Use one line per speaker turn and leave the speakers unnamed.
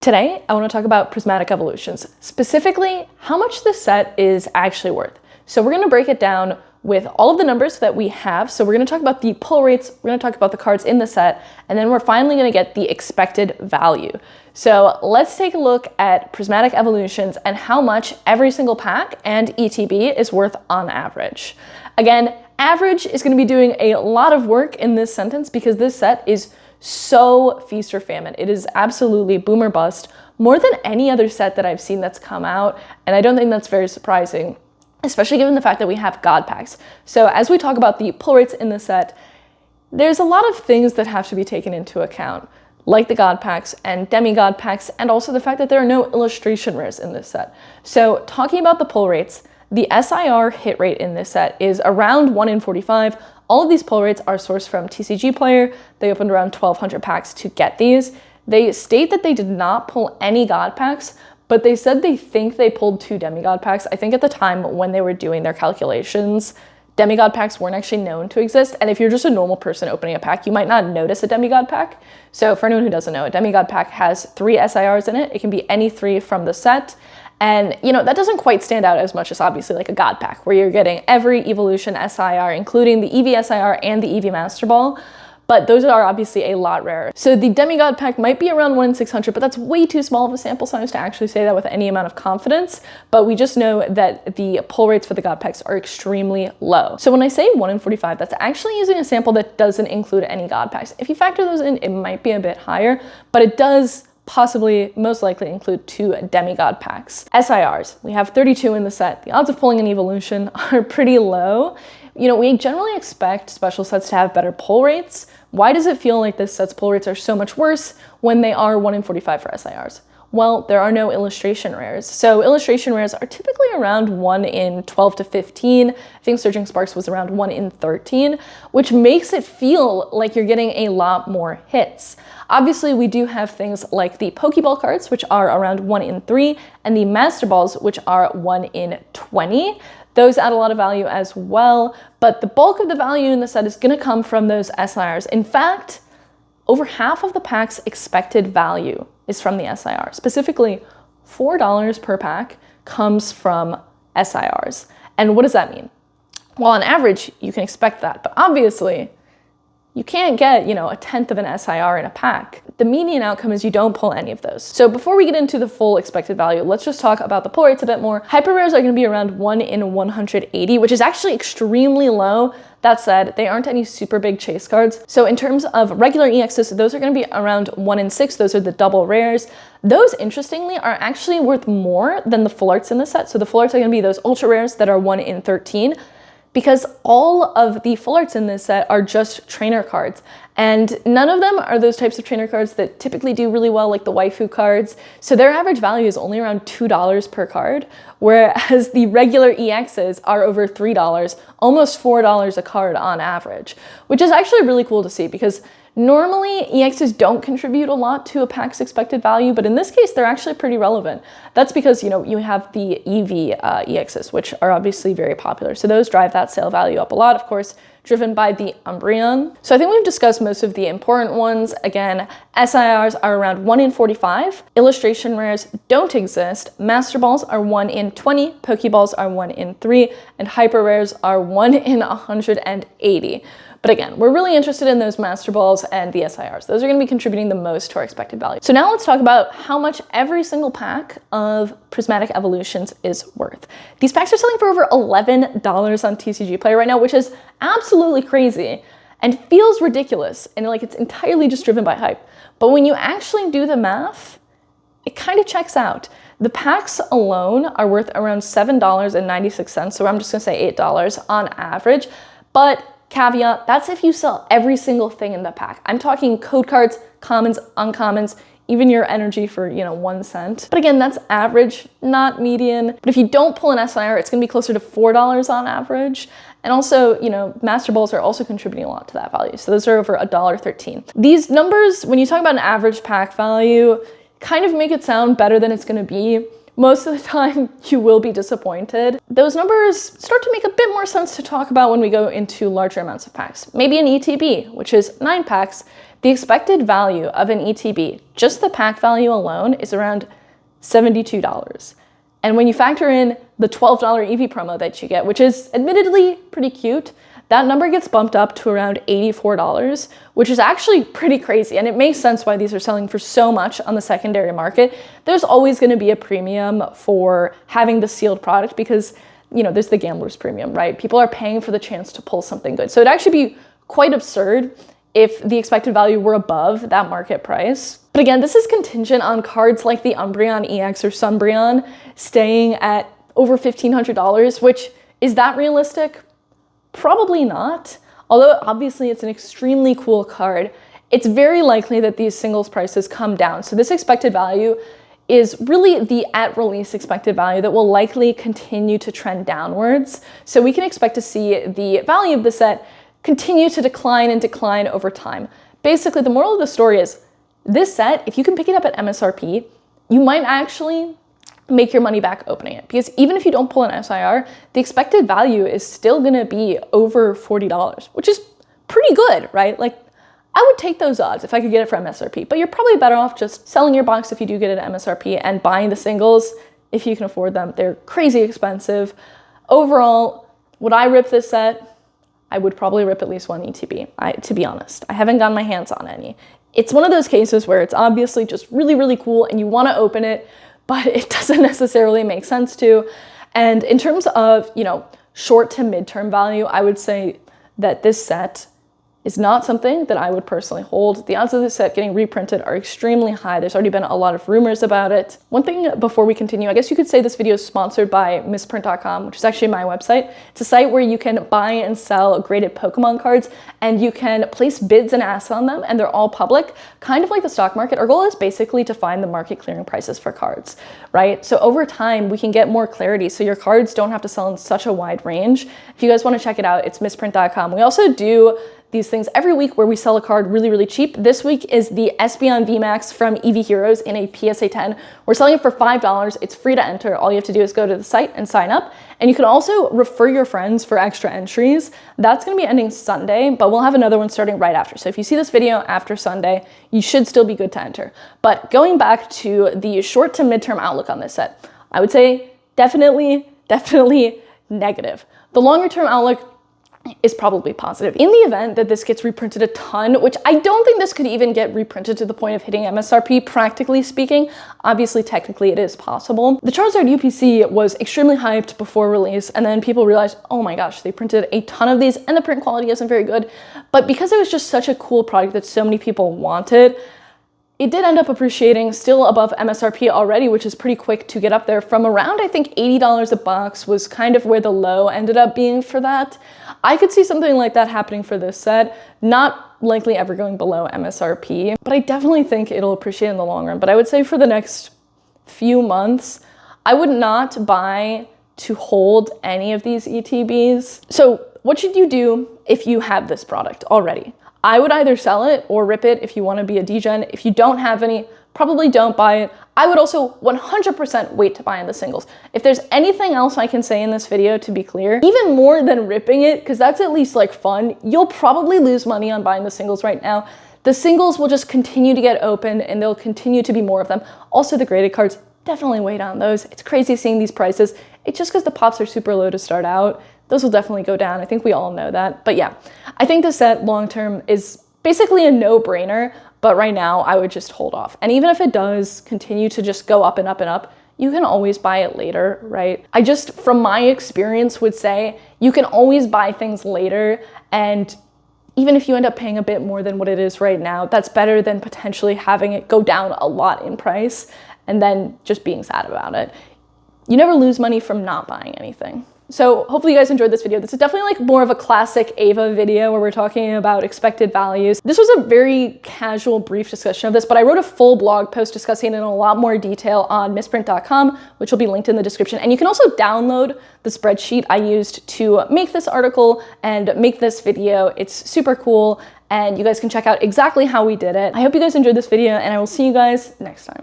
Today, I want to talk about Prismatic Evolutions, specifically how much this set is actually worth. So we're going to break it down with all of the numbers that we have. So we're going to talk about the pull rates, we're going to talk about the cards in the set, and then we're finally going to get the expected value. So let's take a look at Prismatic Evolutions and how much every single pack and ETB is worth on average. Again, average is going to be doing a lot of work in this sentence because this set is so feast or famine. It is absolutely boom or bust, more than any other set that I've seen that's come out, and I don't think that's very surprising, especially given the fact that we have God packs. So as we talk about the pull rates in the set, there's a lot of things that have to be taken into account, like the God packs and demigod packs, and also the fact that there are no illustration rares in this set. So talking about the pull rates, the SIR hit rate in this set is around 1 in 45. All of these pull rates are sourced from TCG Player. They opened around 1,200 packs to get these. They state that they did not pull any God packs, but they said they think they pulled 2 demigod packs. I think at the time when they were doing their calculations, demigod packs weren't actually known to exist. And if you're just a normal person opening a pack, you might not notice a demigod pack. So for anyone who doesn't know, a demigod pack has 3 SIRs in it. It can be any 3 from the set. And, you know, that doesn't quite stand out as much as obviously like a God pack, where you're getting every evolution SIR, including the EV SIR and the EV Master Ball. But those are obviously a lot rarer. So the demigod pack might be around 1 in 600, but that's way too small of a sample size to actually say that with any amount of confidence. But we just know that the pull rates for the God packs are extremely low. So when I say 1 in 45, that's actually using a sample that doesn't include any God packs. If you factor those in, it might be a bit higher, but it does possibly, most likely include 2 demigod packs. SIRs, we have 32 in the set. The odds of pulling an evolution are pretty low. You know, we generally expect special sets to have better pull rates. Why does it feel like this set's pull rates are so much worse when they are 1 in 45 for SIRs? Well, there are no illustration rares. So illustration rares are typically around 1 in 12 to 15. I think Surging Sparks was around 1 in 13, which makes it feel like you're getting a lot more hits. Obviously, we do have things like the Pokeball cards, which are around 1 in 3, and the Master Balls, which are 1 in 20. Those add a lot of value as well, but the bulk of the value in the set is going to come from those SIRs. In fact, over half of the pack's expected value is from the SIR. Specifically, $4 per pack comes from SIRs. And what does that mean? Well, on average, you can expect that, but obviously, you can't get, you know, 1/10 of an SIR in a pack. The median outcome is you don't pull any of those. So before we get into the full expected value, let's just talk about the pull rates a bit more. Hyper rares are going to be around 1 in 180, which is actually extremely low. That said, they aren't any super big chase cards. So in terms of regular EXs, those are going to be around 1 in 6. Those are the double rares. Those, interestingly, are actually worth more than the full arts in the set. So the full arts are going to be those ultra rares that are 1 in 13. Because all of the full arts in this set are just trainer cards. And none of them are those types of trainer cards that typically do really well, like the waifu cards. So their average value is only around $2 per card, whereas the regular EXs are over $3, almost $4 a card on average, which is actually really cool to see because normally, EXs don't contribute a lot to a pack's expected value, but in this case, they're actually pretty relevant. That's because, you know, you have the EV EXs, which are obviously very popular. So those drive that sale value up a lot, of course, driven by the Umbreon. So I think we've discussed most of the important ones. Again, SIRs are around 1 in 45. Illustration rares don't exist. Master Balls are 1 in 20. Pokeballs are 1 in 3. And Hyper rares are 1 in 180. But again, we're really interested in those Master Balls and the SIRs. Those are going to be contributing the most to our expected value. So now let's talk about how much every single pack of Prismatic Evolutions is worth. These packs are selling for over $11 on TCG Player right now, which is absolutely crazy and feels ridiculous and like it's entirely just driven by hype. But when you actually do the math, it kind of checks out. The packs alone are worth around $7.96, so I'm just going to say $8 on average. But caveat, that's if you sell every single thing in the pack. I'm talking code cards, commons, uncommons, even your energy for, you know, 1 cent. But again, that's average, not median. But if you don't pull an SIR, it's gonna be closer to $4 on average. And also, you know, Master Balls are also contributing a lot to that value. So those are over $1.13. These numbers, when you talk about an average pack value, kind of make it sound better than it's gonna be. Most of the time, you will be disappointed. Those numbers start to make a bit more sense to talk about when we go into larger amounts of packs. Maybe an ETB, which is 9 packs. The expected value of an ETB, just the pack value alone, is around $72. And when you factor in the $12 EV promo that you get, which is admittedly pretty cute, that number gets bumped up to around $84, which is actually pretty crazy. And it makes sense why these are selling for so much on the secondary market. There's always going to be a premium for having the sealed product because, you know, there's the gambler's premium, right? People are paying for the chance to pull something good. So it'd actually be quite absurd if the expected value were above that market price. But again, this is contingent on cards like the Umbreon EX or Sunbreon staying at over $1,500, which is that realistic? Probably not. Although obviously it's an extremely cool card, it's very likely that these singles prices come down. So this expected value is really the at release expected value that will likely continue to trend downwards. So we can expect to see the value of the set continue to decline and decline over time. Basically, the moral of the story is this set, if you can pick it up at MSRP, you might actually make your money back opening it. Because even if you don't pull an SIR, the expected value is still gonna be over $40, which is pretty good, right? Like, I would take those odds if I could get it for MSRP, but you're probably better off just selling your box if you do get it at MSRP and buying the singles if you can afford them. They're crazy expensive. Overall, would I rip this set? I would probably rip at least one ETB, to be honest. I haven't gotten my hands on any. It's one of those cases where it's obviously just really, really cool and you wanna open it, but it doesn't necessarily make sense to. And in terms of, you know, short to midterm value, I would say that this set is not something that I would personally hold. The odds of this set getting reprinted are extremely high. There's already been a lot of rumors about it. One thing before we continue, I guess you could say this video is sponsored by Misprint.com, which is actually my website. It's a site where you can buy and sell graded Pokemon cards and you can place bids and asks on them and they're all public, kind of like the stock market. Our goal is basically to find the market clearing prices for cards, right? So over time, we can get more clarity so your cards don't have to sell in such a wide range. If you guys want to check it out, it's misprint.com. We also do these things every week where we sell a card really, really cheap. This week is the Espeon VMAX from EV Heroes in a PSA 10. We're selling it for $5. It's free to enter. All you have to do is go to the site and sign up. And you can also refer your friends for extra entries. That's gonna be ending Sunday, but we'll have another one starting right after. So if you see this video after Sunday, you should still be good to enter. But going back to the short to midterm outlook on this set, I would say definitely negative. The longer term outlook is probably positive. In the event that this gets reprinted a ton, which I don't think this could even get reprinted to the point of hitting MSRP, practically speaking, obviously technically it is possible. The Charizard UPC was extremely hyped before release, and then people realized, oh my gosh, they printed a ton of these and the print quality isn't very good. But because it was just such a cool product that so many people wanted, it did end up appreciating still above MSRP already, which is pretty quick to get up there. From around, I think, $80 a box was kind of where the low ended up being for that. I could see something like that happening for this set, not likely ever going below MSRP, but I definitely think it'll appreciate in the long run. But I would say for the next few months, I would not buy to hold any of these ETBs. So what should you do if you have this product already? I would either sell it or rip it if you want to be a degen. If you don't have any, probably don't buy it. I would also 100% wait to buy in the singles. If there's anything else I can say in this video to be clear, even more than ripping it, because that's at least like fun, you'll probably lose money on buying the singles right now. The singles will just continue to get opened and there'll continue to be more of them. Also the graded cards, definitely wait on those. It's crazy seeing these prices. It's just because the pops are super low to start out. Those will definitely go down. I think we all know that. But yeah, I think this set long-term is basically a no-brainer, but right now I would just hold off. And even if it does continue to just go up and up and up, you can always buy it later, right? I just, from my experience, would say you can always buy things later, and even if you end up paying a bit more than what it is right now, that's better than potentially having it go down a lot in price and then just being sad about it. You never lose money from not buying anything. So hopefully you guys enjoyed this video. This is definitely like more of a classic Ava video where we're talking about expected values. This was a very casual, brief discussion of this, but I wrote a full blog post discussing it in a lot more detail on misprint.com, which will be linked in the description. And you can also download the spreadsheet I used to make this article and make this video. It's super cool, and you guys can check out exactly how we did it. I hope you guys enjoyed this video, and I will see you guys next time.